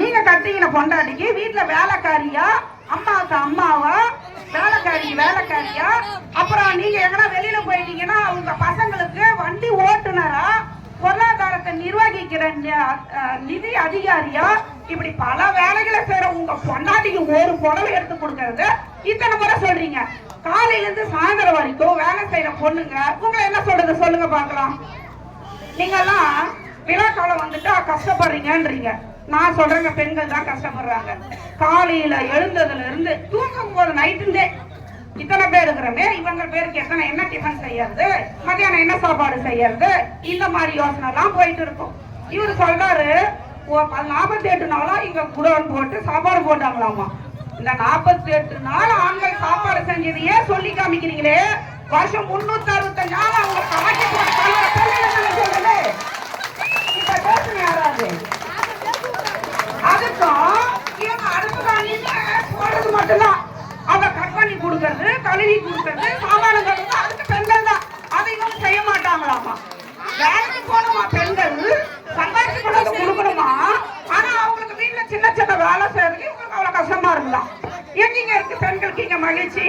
நீங்க கட்டிக்கின பொண்டாட்டிக்கு வீட்டுல வேலைக்காரியா, அம்மாவுக்கு அம்மாவா, வேலைக்காரியா, அப்புறம் நீங்க எங்கன்னா வெளியில போயிட்டீங்கன்னா உங்க பசங்களுக்கு வண்டி ஓட்டுனரா, பொருளாதாரத்தை நிர்வகிக்கிற நிதி அதிகாரியா, இப்படி பல வேலைகளை செய்யற உங்க பொண்டாட்டிக்கு ஒரு புடவை எடுத்து கொடுக்கறது இத்தனை முறை சொல்றீங்க. காலையில இருந்து சாயந்தரம் வரைக்கும் வேலை செய்யற பொண்ணுங்க உங்களை என்ன சொல்றது சொல்லுங்க பாக்கலாம். நீங்க எல்லாம் விழா காலம் வந்துட்டா கஷ்டப்படுறீங்கன்றீங்க. நான் சொல்றேங்க, பெண்கள் தான் கஷ்டப்படுறாங்க. காலையில எழுந்ததுல இருந்து தூங்கும் போது நைட்டுந்தே இத்தனை பேர் இருக்கிறமே, இவங்க பேருக்கு எத்தனை என்ன டிஃபன் செய்யறது, மத்தியானம் என்ன சாப்பாடு செய்யறது, இந்த மாதிரி யோசனை எல்லாம் போயிட்டு இருக்கும். இவரு சொல்றாரு 48 நாளா இங்க குடோன் போட்டு சாப்பாடு போட்டாங்களாமா. இந்த 48 நாள் ஆண்கள் சாப்பாடு செஞ்சதையே சொல்லி காமிக்கிறீங்களே, வருஷம் 365 நாள் அவங்க கணக்கு போட்டு இப்ப பேசுங்க யாராவது. அதுக்கும் இவங்க அடுப்பு போடுறது மட்டும்தான். அவங்க கட் பண்ணி கொடுக்கறது, கழுவி கொடுக்கறது, சாமானம் கழுவுறது அதுக்கு பெண்கள் தான். அதை இவங்க செய்ய மாட்டாங்களாமா. வேலைக்கு போனோமா பெண்கள், சம்பாதிச்சு கொண்டு கொடுக்கணுமா, ஆனா அவங்களுக்கு வீட்டுல சின்ன சின்ன வேலை செய்யறதுக்கு இவங்களுக்கு அவ்வளவு கஷ்டமா இருக்கலாம். எங்கீங்க இருக்கு பெண்களுக்கு இங்க மகிழ்ச்சி?